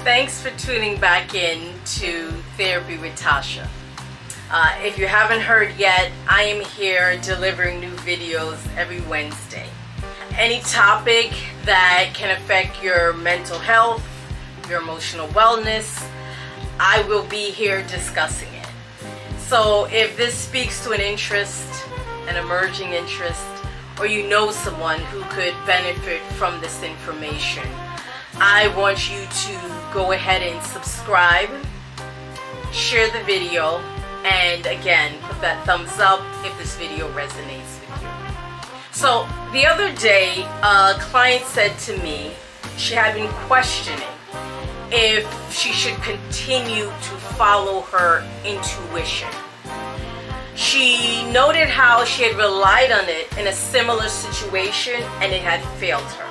Thanks for tuning back in to Therapy with Tasha. If you haven't heard yet, I am here delivering new videos every Wednesday. Any topic that can affect your mental health, your emotional wellness, I will be here discussing it. So if this speaks to an interest, an emerging interest, or you know someone who could benefit from this information, I want you to go ahead and subscribe, share the video, and again, put that thumbs up if this video resonates with you. So the other day, a client said to me she had been questioning if she should continue to follow her intuition. She noted how she had relied on it in a similar situation and it had failed her.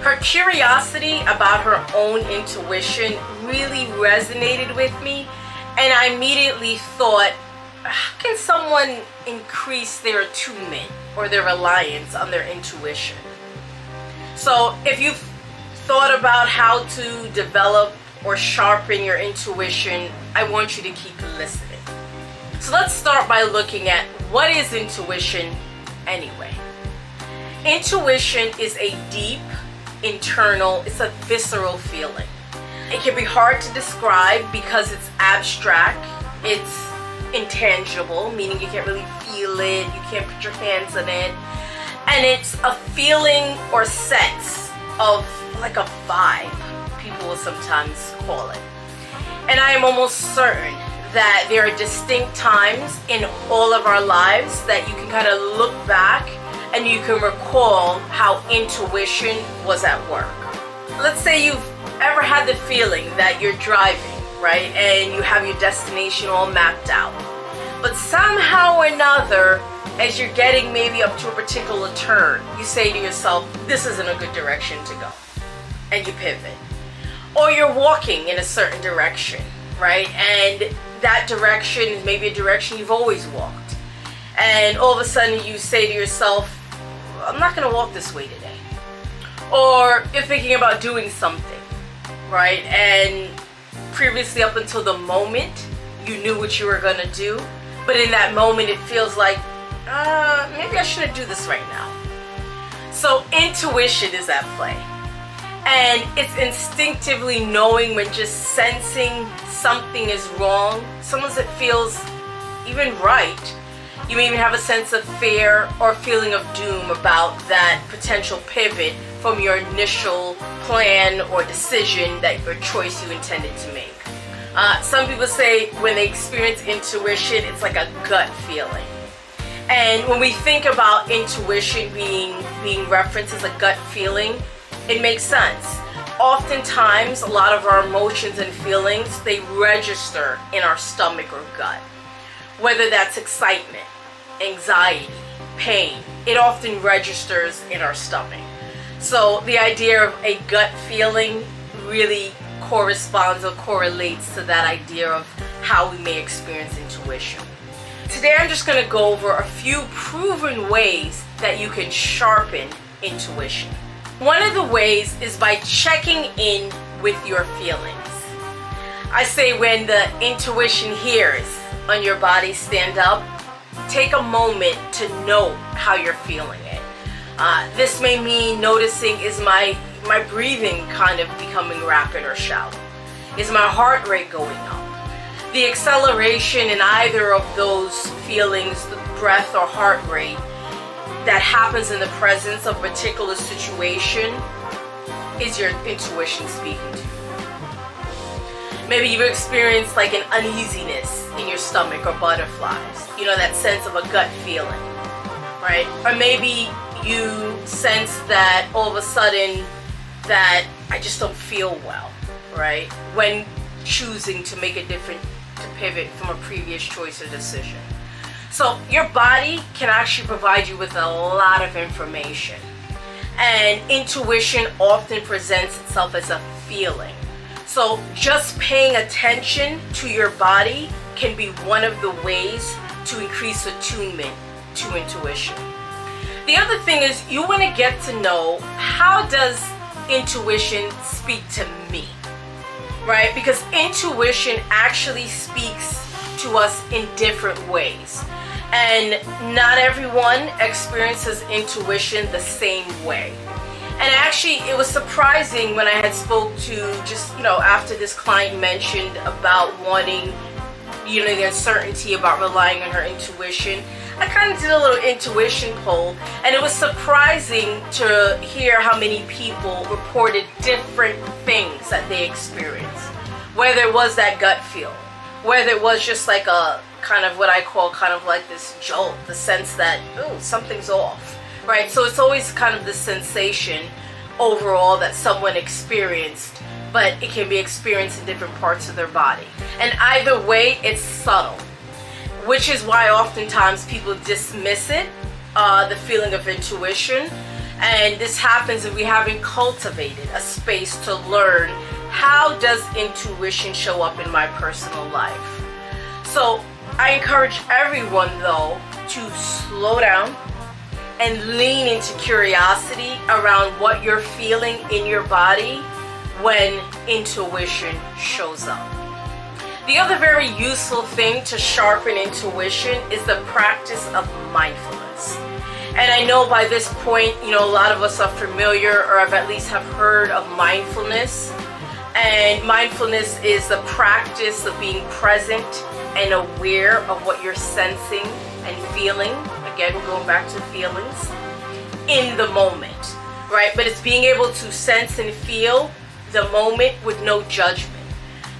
Her curiosity about her own intuition really resonated with me, and I immediately thought, how can someone increase their attunement or their reliance on their intuition? So if you've thought about how to develop or sharpen your intuition, I want you to keep listening. So let's start by looking at what is intuition anyway. Intuition is a deep, internal, it's a visceral feeling. It can be hard to describe because it's abstract, it's intangible, meaning you can't really feel it, you can't put your hands on it, and it's a feeling or sense of like a vibe, people will sometimes call it. And I am almost certain that there are distinct times in all of our lives that you can kind of look back and you can recall how intuition was at work. Let's say you've ever had the feeling that you're driving, right, and you have your destination all mapped out. But somehow or another, as you're getting maybe up to a particular turn, you say to yourself, this isn't a good direction to go, and you pivot. Or you're walking in a certain direction, right, and that direction is maybe a direction you've always walked. And all of a sudden you say to yourself, I'm not going to walk this way today. Or you're thinking about doing something, right? And previously, up until the moment, you knew what you were going to do. But in that moment, it feels like, maybe I shouldn't do this right now. So intuition is at play. And it's instinctively knowing when just sensing something is wrong. Sometimes it feels even right. You may even have a sense of fear or feeling of doom about that potential pivot from your initial plan or decision or choice you intended to make. Some people say when they experience intuition, it's like a gut feeling. And when we think about intuition being referenced as a gut feeling, it makes sense. Oftentimes, a lot of our emotions and feelings, they register in our stomach or gut. Whether that's excitement, anxiety, pain, it often registers in our stomach. So the idea of a gut feeling really corresponds or correlates to that idea of how we may experience intuition. Today I'm just going to go over a few proven ways that you can sharpen intuition. One of the ways is by checking in with your feelings. I say when the intuition hears on your body stand up, take a moment to note how you're feeling it. This may mean noticing, is my breathing kind of becoming rapid or shallow? Is my heart rate going up? The acceleration in either of those feelings, the breath or heart rate, that happens in the presence of a particular situation is your intuition speaking to you. Maybe you've experienced like an uneasiness in your stomach or butterflies, that sense of a gut feeling, right? Or maybe you sense that all of a sudden that I just don't feel well, right? When choosing to make to pivot from a previous choice or decision. So your body can actually provide you with a lot of information. And intuition often presents itself as a feeling. So just paying attention to your body can be one of the ways to increase attunement to intuition. The other thing is you want to get to know, how does intuition speak to me, right? Because intuition actually speaks to us in different ways. And not everyone experiences intuition the same way. And actually, it was surprising when I had spoke to after this client mentioned about wanting, the uncertainty about relying on her intuition. I kind of did a little intuition poll, and it was surprising to hear how many people reported different things that they experienced. Whether it was that gut feel, whether it was just like a kind of what I call kind of like this jolt, the sense that, oh, something's off, right? So it's always kind of the sensation overall that someone experienced, but it can be experienced in different parts of their body. And either way, it's subtle, which is why oftentimes people dismiss it, the feeling of intuition. And this happens if we haven't cultivated a space to learn how does intuition show up in my personal life. So I encourage everyone, though, to slow down and lean into curiosity around what you're feeling in your body when intuition shows up. The other very useful thing to sharpen intuition is the practice of mindfulness. And I know by this point, a lot of us are familiar or at least have heard of mindfulness. And mindfulness is the practice of being present and aware of what you're sensing and feeling. Again, we're going back to feelings in the moment, right? But it's being able to sense and feel the moment with no judgment.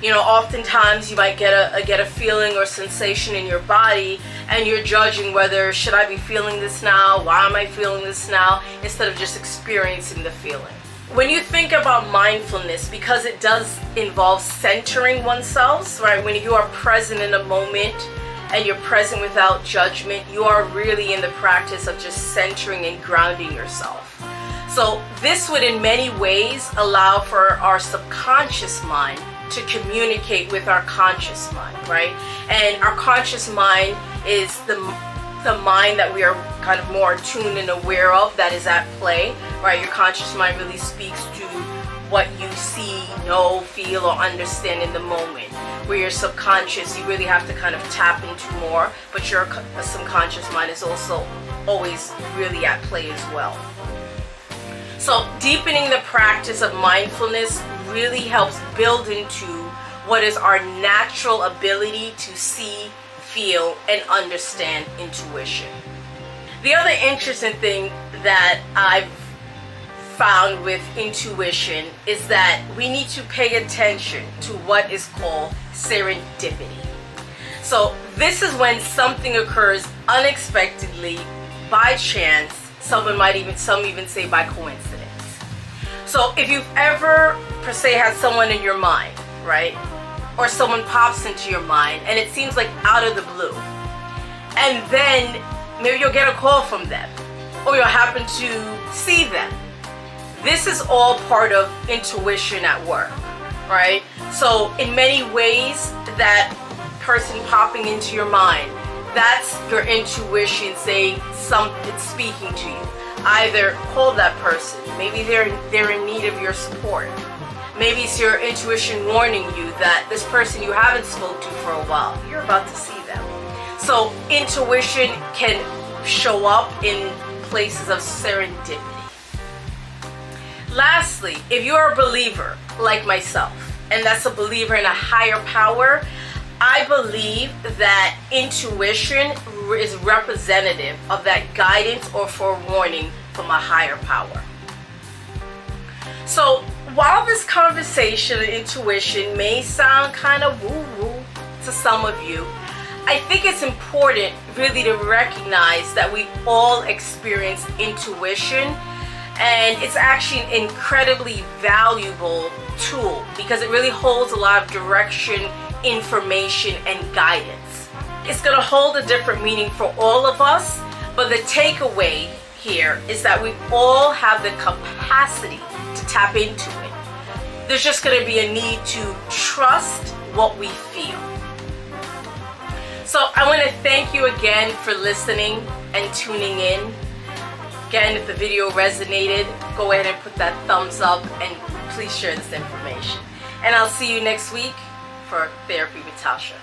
Oftentimes you might get a feeling or sensation in your body, and you're judging whether should I be feeling this now? Why am I feeling this now? Instead of just experiencing the feeling. When you think about mindfulness, because it does involve centering oneself, right? When you are present in a moment and you're present without judgment, you are really in the practice of just centering and grounding yourself. So this would in many ways allow for our subconscious mind to communicate with our conscious mind, right? And our conscious mind is the mind that we are kind of more attuned and aware of, that is at play, right? Your conscious mind really speaks to what you see, know, feel, or understand in the moment. Where your subconscious, you really have to kind of tap into more, but your subconscious mind is also always really at play as well. So deepening the practice of mindfulness really helps build into what is our natural ability to see, feel, and understand intuition. The other interesting thing that I've found with intuition is that we need to pay attention to what is called serendipity. So this is when something occurs unexpectedly, by chance, some even say by coincidence. So if you've ever, per se, had someone in your mind, right? Or someone pops into your mind and it seems like out of the blue. And then maybe you'll get a call from them, or you'll happen to see them. This is all part of intuition at work, right? So in many ways, that person popping into your mind, that's your intuition saying something, speaking to you. Either call that person, maybe they're in need of your support. Maybe it's your intuition warning you that this person you haven't spoken to for a while, you're about to see them. So intuition can show up in places of serendipity. Lastly, if you're a believer like myself, and that's a believer in a higher power, I believe that intuition is representative of that guidance or forewarning from a higher power. So while this conversation of intuition may sound kind of woo-woo to some of you, I think it's important really to recognize that we all experience intuition, and it's actually an incredibly valuable tool because it really holds a lot of direction, information, and guidance. It's going to hold a different meaning for all of us, but the takeaway here is that we all have the capacity to tap into it. There's just going to be a need to trust what we feel. So I want to thank you again for listening and tuning in. Again, if the video resonated, go ahead and put that thumbs up and please share this information. And I'll see you next week for Therapy with Tasha.